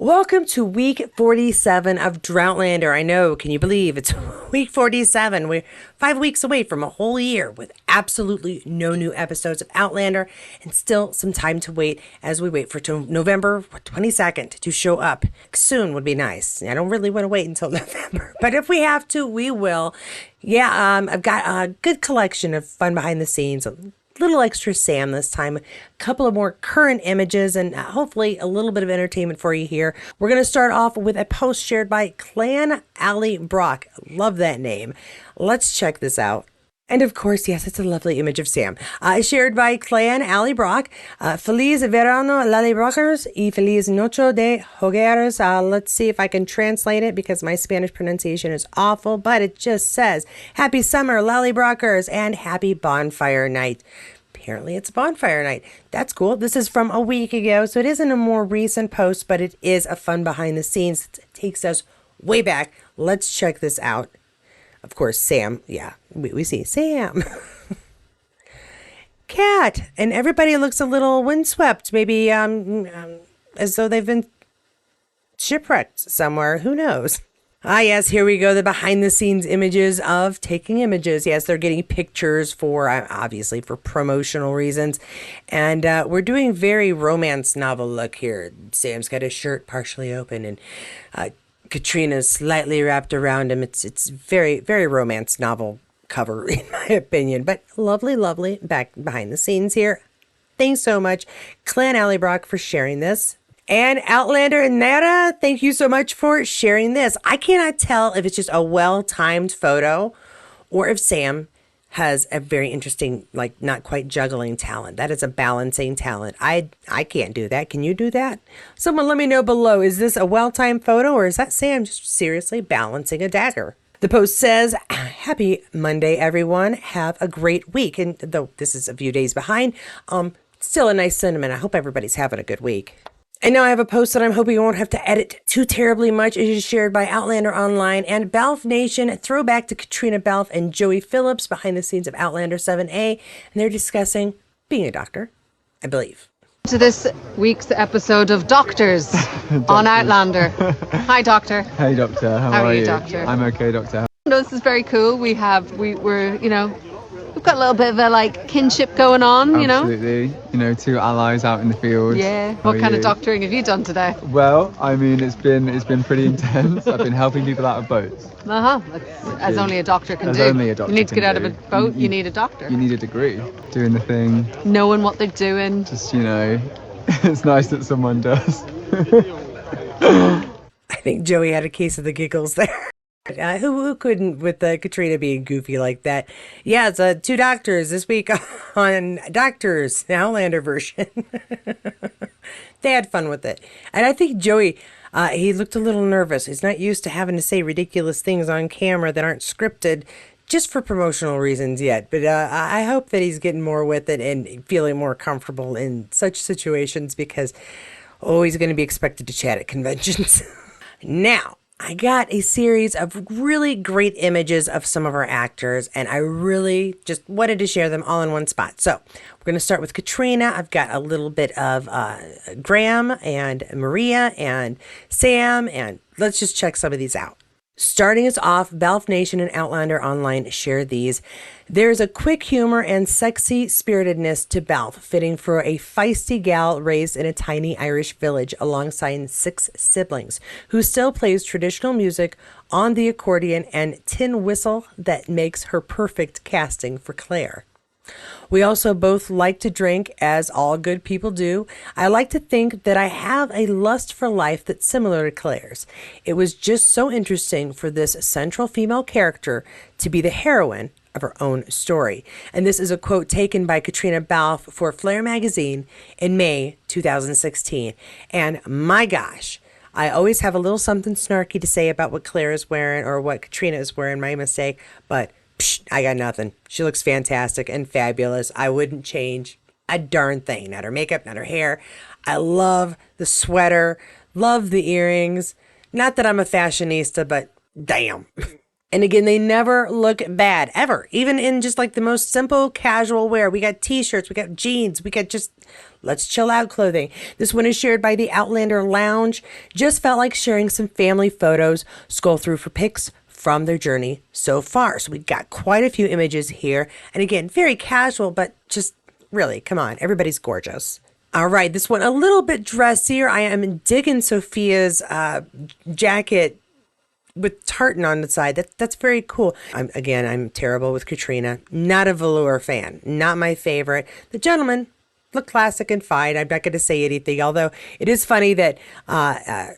Welcome to week 47 of Outlander. I know, can you believe it's week 47? We're 5 weeks away from a whole year with absolutely no new episodes of Outlander and still some time to wait as we wait for November 22nd to show up. Soon would be nice. I don't really want to wait until November, but if we have to, we will. Yeah, I've got a good collection of fun behind the scenes, little extra Sam this time, a couple of more current images, and hopefully a little bit of entertainment for you here. We're going to start off with a post shared by Clan Ali Brock. Love that name. Let's check this out. And of course, yes, it's a lovely image of Sam. Shared by Clan Ali Brock. Feliz verano, Lally Brockers, y feliz noche de hogueras. Let's see if I can translate it because my Spanish pronunciation is awful, but it just says, Happy summer, Lally Brockers, and happy bonfire night. Apparently it's bonfire night. That's cool. This is from a week ago, so it isn't a more recent post, but it is a fun behind the scenes. It takes us way back. Let's check this out. Of course, Sam. Yeah, we see Sam. Cat. And everybody looks a little windswept. Maybe as though they've been shipwrecked somewhere. Who knows? Yes, here we go. The behind the scenes images of taking images. Yes, they're getting pictures for, obviously, for promotional reasons. And we're doing very romance novel look here. Sam's got his shirt partially open and Caitriona's slightly wrapped around him. It's very, very romance novel cover, in my opinion. But lovely, lovely back behind the scenes here. Thanks so much, Clan Ali Brock, for sharing this. And Outlander and Nara, thank you so much for sharing this. I cannot tell if it's just a well-timed photo or if Sam has a very interesting, like, not quite juggling talent. That is a balancing talent. I can't do that. Can you do that? Someone let me know below. Is this a well-timed photo or is that Sam just seriously balancing a dagger? The post says, Happy Monday, everyone. Have a great week. And though this is a few days behind, still a nice sentiment. I hope everybody's having a good week. And now I have a post that I'm hoping you won't have to edit too terribly much. It is shared by Outlander Online and Balfe Nation. Throwback to Caitriona Balfe and Joey Phillips behind the scenes of Outlander 7A. And they're discussing being a doctor, I believe. To this week's episode of Doctors on Outlander. Hi, Doctor. Hey, Doctor. How are you, Doctor? I'm okay, Doctor. No, this is very cool. We've got a little bit of a kinship going on, Absolutely. Two allies out in the field. Yeah. What kind of doctoring have you done today? Well, I mean, it's been pretty intense. I've been helping people out of boats. As only a doctor can do. Only a doctor you need to get can out of a do. boat, you need a doctor. You need a degree. Doing the thing. Knowing what they're doing. Just, it's nice that someone does. I think Joey had a case of the giggles there. Who couldn't with Caitriona being goofy like that? Yeah, it's two doctors this week on Doctors, the Outlander version. They had fun with it. And I think Joey, he looked a little nervous. He's not used to having to say ridiculous things on camera that aren't scripted just for promotional reasons yet. But I hope that he's getting more with it and feeling more comfortable in such situations because, he's going to be expected to chat at conventions. Now, I got a series of really great images of some of our actors, and I really just wanted to share them all in one spot. So we're going to start with Caitriona. I've got a little bit of Graham and Maria and Sam, and let's just check some of these out. Starting us off, Balfe Nation and Outlander Online share these. There's a quick humor and sexy spiritedness to Balfe, fitting for a feisty gal raised in a tiny Irish village alongside 6 siblings, who still plays traditional music on the accordion and tin whistle that makes her perfect casting for Claire. We also both like to drink, as all good people do. I like to think that I have a lust for life that's similar to Claire's. It was just so interesting for this central female character to be the heroine of her own story. And this is a quote taken by Caitriona Balfe for Flair magazine in May 2016. And my gosh, I always have a little something snarky to say about what Claire is wearing or what Caitriona is wearing, my mistake, but I got nothing. She looks fantastic and fabulous. I wouldn't change a darn thing. Not her makeup, not her hair. I love the sweater, love the earrings. Not that I'm a fashionista, but damn. And again, they never look bad, ever. Even in just like the most simple casual wear. We got t-shirts, we got jeans, we got just let's chill out clothing. This one is shared by the Outlander Lounge. Just felt like sharing some family photos. Scroll through for pics from their journey so far. So we got quite a few images here. And again, very casual, but just really, come on, everybody's gorgeous. All right, this one a little bit dressier. I am digging Sophia's jacket with tartan on the side. That's very cool. I'm terrible with Caitriona. Not a velour fan. Not my favorite. The gentleman look classic and fine. I'm not going to say anything, although it is funny that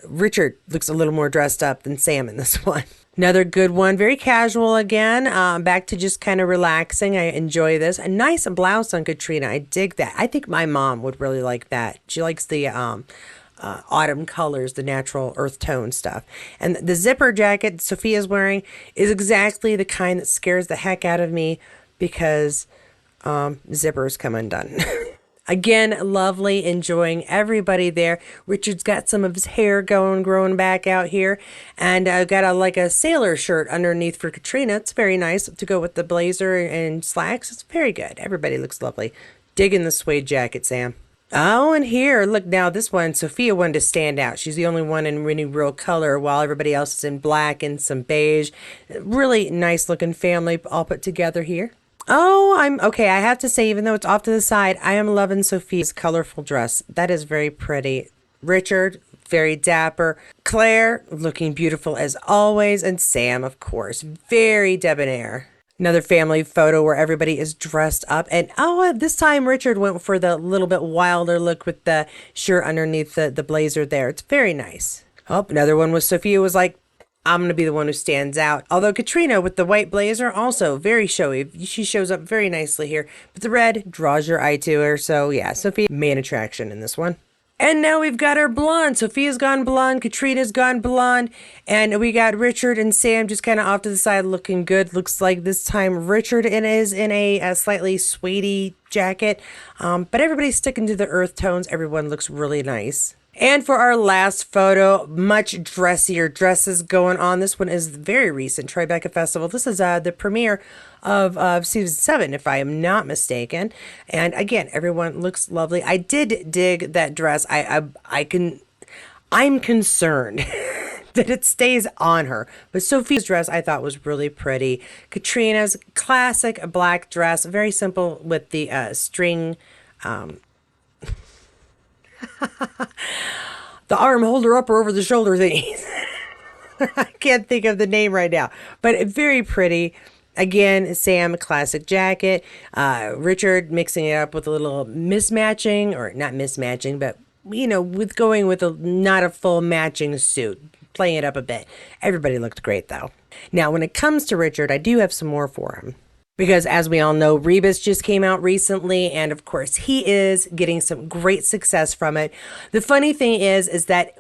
Richard looks a little more dressed up than Sam in this one. Another good one, very casual again, back to just kind of relaxing. I enjoy this. A nice blouse on Caitriona. I dig that. I think my mom would really like that. She likes the autumn colors, the natural earth tone stuff. And the zipper jacket Sophia's wearing is exactly the kind that scares the heck out of me because zippers come undone. Again, lovely, enjoying everybody there. Richard's got some of his hair growing back out here. And I've got a sailor shirt underneath for Caitriona. It's very nice to go with the blazer and slacks. It's very good. Everybody looks lovely. Digging the suede jacket, Sam. Oh, and here, look now, this one, Sophia wanted to stand out. She's the only one in really real color while everybody else is in black and some beige. Really nice looking family all put together here. Oh, okay. I have to say, even though it's off to the side, I am loving Sophia's colorful dress. That is very pretty. Richard, very dapper. Claire, looking beautiful as always. And Sam, of course, very debonair. Another family photo where everybody is dressed up. And this time Richard went for the little bit wilder look with the shirt underneath the blazer there. It's very nice. Oh, another one was Sophia was like, I'm going to be the one who stands out. Although Caitriona with the white blazer, also very showy. She shows up very nicely here. But the red draws your eye to her. So yeah, Sophie, main attraction in this one. And now we've got our blonde. Sophia's gone blonde. Caitriona's gone blonde. And we got Richard and Sam just kind of off to the side looking good. Looks like this time Richard is in a slightly suede jacket. But everybody's sticking to the earth tones. Everyone looks really nice. And for our last photo, much dressier dresses going on. This one is very recent, Tribeca Festival. This is the premiere of season 7, if I am not mistaken. And again, everyone looks lovely. I did dig that dress. I'm concerned that it stays on her. But Sophie's dress I thought was really pretty. Caitriona's classic black dress, very simple with the string. The arm holder up or over the shoulder thingies. I can't think of the name right now, but very pretty. Again, Sam, classic jacket. Richard mixing it up with a little mismatching, or not mismatching, but with going with not a full matching suit, playing it up a bit. Everybody looked great though. Now, when it comes to Richard, I do have some more for him. Because as we all know, Rebus just came out recently, and of course he is getting some great success from it. The funny thing is that,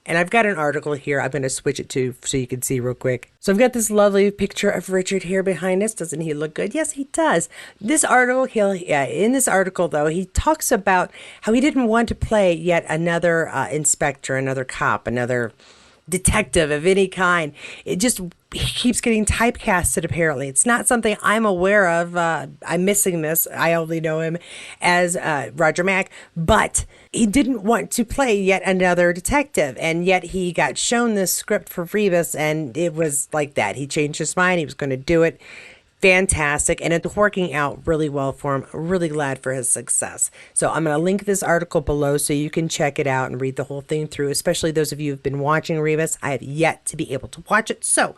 and I've got an article here, I'm going to switch it to so you can see real quick. So I've got this lovely picture of Richard here behind us. Doesn't he look good? Yes, he does. This article, in this article though, he talks about how he didn't want to play yet another inspector, another cop, another detective of any kind. It just keeps getting typecasted apparently. It's not something I'm aware of. I'm missing this. I only know him as Roger Mack, but he didn't want to play yet another detective, and yet he got shown this script for Rebus, and it was like that. He changed his mind. He was going to do it. Fantastic, and it's working out really well for him. Really glad for his success. So I'm going to link this article below so you can check it out and read the whole thing through, especially those of you who've been watching Rebus. I have yet to be able to watch it, so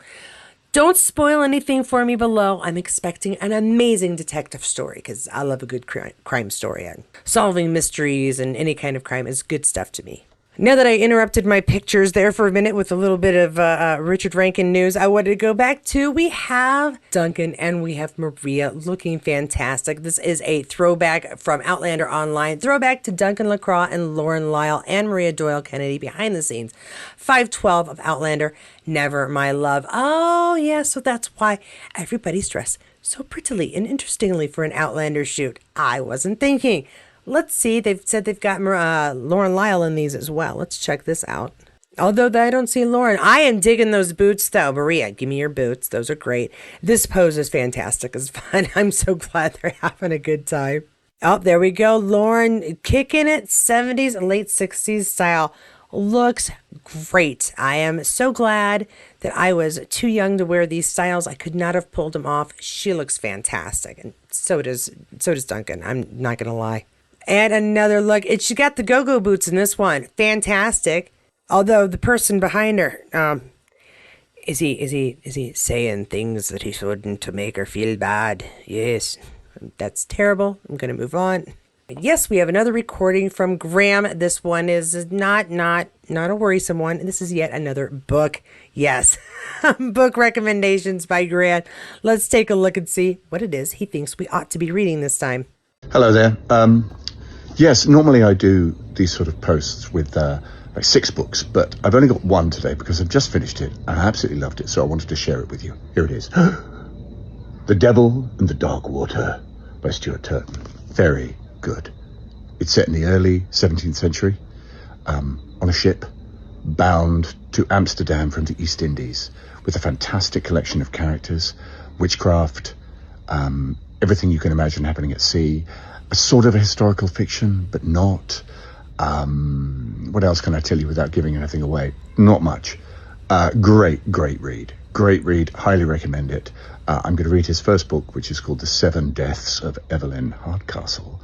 don't spoil anything for me below. I'm expecting an amazing detective story because I love a good crime story, and solving mysteries and any kind of crime is good stuff to me. Now that I interrupted my pictures there for a minute with a little bit of Richard Rankin news, I wanted to go back to, we have Duncan and we have Maria looking fantastic. This is a throwback from Outlander Online, throwback to Duncan Lacroix and Lyle and Maria Doyle Kennedy behind the scenes. 512 of Outlander, Never My Love. Oh yeah, so that's why everybody's dressed so prettily and interestingly for an Outlander shoot. I wasn't thinking. Let's see. They've said they've got Lyle in these as well. Let's check this out. Although I don't see Lauren. I am digging those boots, though. Maria, give me your boots. Those are great. This pose is fantastic. It's fun. I'm so glad they're having a good time. Oh, there we go. Lauren kicking it. 70s, late 60s style. Looks great. I am so glad that I was too young to wear these styles. I could not have pulled them off. She looks fantastic. And so does Duncan. I'm not going to lie. And another look. She got the go-go boots in this one. Fantastic. Although the person behind her, is he saying things that he shouldn't to make her feel bad? Yes, that's terrible. I'm gonna move on. Yes, we have another recording from Graham. This one is not a worrisome one. This is yet another book. Yes, book recommendations by Graham. Let's take a look and see what it is he thinks we ought to be reading this time. Hello there. Yes, normally I do these sort of posts with like 6 books, but I've only got 1 today because I've just finished it and I absolutely loved it, so I wanted to share it with you. Here it is. The Devil and the Dark Water by Stuart Turton. Very good. It's set in the early 17th century on a ship bound to Amsterdam from the East Indies with a fantastic collection of characters, witchcraft, everything you can imagine happening at sea, a sort of a historical fiction, but not. What else can I tell you without giving anything away? Not much. Great read. Great read. Highly recommend it. I'm going to read his first book, which is called The 7 Deaths of Evelyn Hardcastle,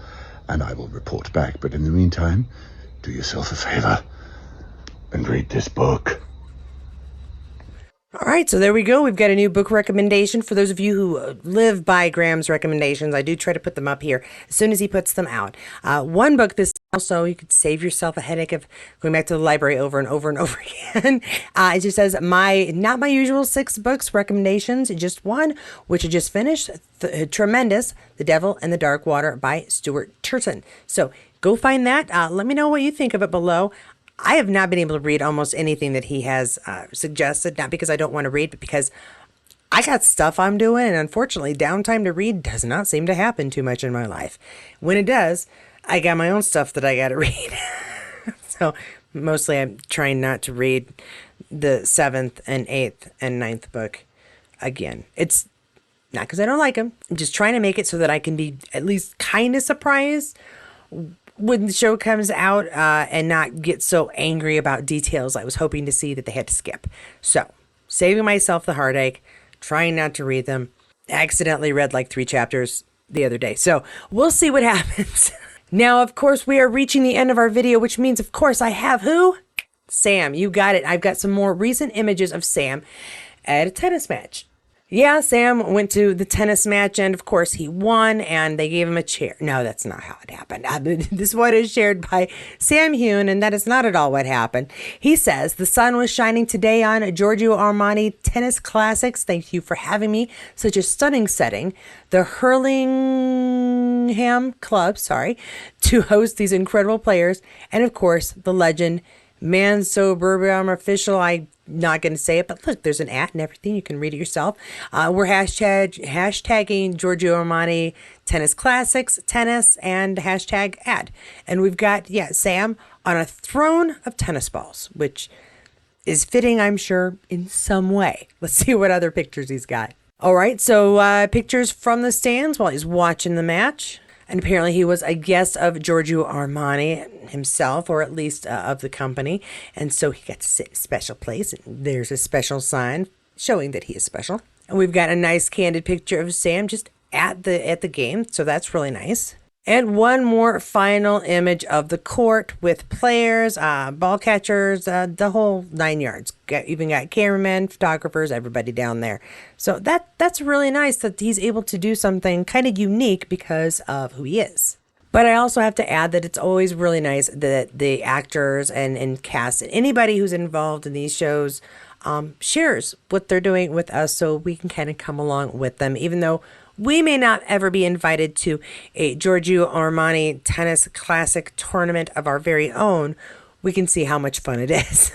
and I will report back. But in the meantime, do yourself a favor and read this book. All right, so there we go. We've got a new book recommendation for those of you who live by Graham's recommendations. I do try to put them up here as soon as he puts them out. One book this also, you could save yourself a headache of going back to the library over and over and over again. It just says not my usual 6 books recommendations, just one, which I just finished. Tremendous, The Devil and the Dark Water by Stuart Turton. So go find that. Let me know what you think of it below. I have not been able to read almost anything that he has suggested, not because I don't want to read, but because I got stuff I'm doing, and unfortunately, downtime to read does not seem to happen too much in my life. When it does, I got my own stuff that I got to read. So mostly I'm trying not to read the 7th and 8th and 9th book again. It's not because I don't like them. I'm just trying to make it so that I can be at least kind of surprised when the show comes out and not get so angry about details I was hoping to see that they had to skip. So, saving myself the heartache, trying not to read them. Accidentally read like 3 chapters the other day. So, we'll see what happens. Now, of course, we are reaching the end of our video, which means, of course, I have who? Sam. You got it. I've got some more recent images of Sam at a tennis match. Yeah, Sam went to the tennis match, and of course he won, and they gave him a chair. No, that's not how it happened. This one is shared by Sam Heughan, and that is not at all what happened. He says, the sun was shining today on Giorgio Armani Tennis Classics. Thank you for having me. Such a stunning setting. The Hurlingham Club, to host these incredible players, and of course, the legend, Mansoberbium official. I'm not going to say it, but look, there's an @ and everything. You can read it yourself. We're hashtagging Giorgio Armani Tennis Classics, tennis, and hashtag #. And we've got, Sam on a throne of tennis balls, which is fitting, I'm sure, in some way. Let's see what other pictures he's got. All right, so pictures from the stands while he's watching the match. And apparently he was a guest of Giorgio Armani himself, or at least of the company. And so he got to sit in a special place. And there's a special sign showing that he is special. And we've got a nice candid picture of Sam just at the game. So that's really nice. And one more final image of the court with players, ball catchers, the whole 9 yards. Even got cameramen, photographers, everybody down there. So that's really nice that he's able to do something kind of unique because of who he is. But I also have to add that it's always really nice that the actors and cast and anybody who's involved in these shows shares what they're doing with us so we can kind of come along with them, even though we may not ever be invited to a Giorgio Armani Tennis Classic tournament of our very own. We can see how much fun it is.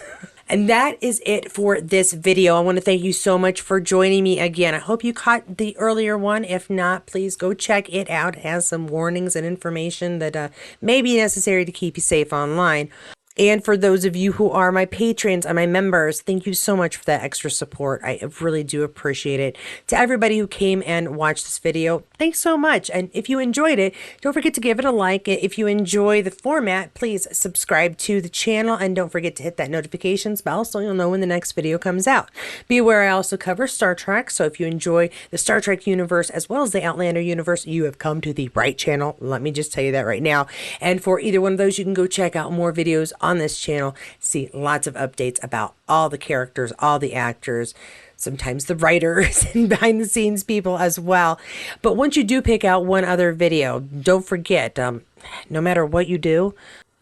And that is it for this video. I want to thank you so much for joining me again. I hope you caught the earlier one. If not, please go check it out. It has some warnings and information that may be necessary to keep you safe online. And for those of you who are my patrons and my members, thank you so much for that extra support. I really do appreciate it. To everybody who came and watched this video, thanks so much. And if you enjoyed it, don't forget to give it a like. If you enjoy the format, please subscribe to the channel and don't forget to hit that notifications bell so you'll know when the next video comes out. Be aware I also cover Star Trek, so if you enjoy the Star Trek universe as well as the Outlander universe, you have come to the right channel. Let me just tell you that right now. And for either one of those, you can go check out more videos on this channel, see lots of updates about all the characters, all the actors, sometimes the writers and behind the scenes people as well. But once you do pick out one other video, don't forget, no matter what you do,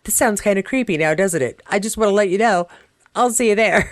this sounds kind of creepy now, doesn't it? I just want to let you know. I'll see you there.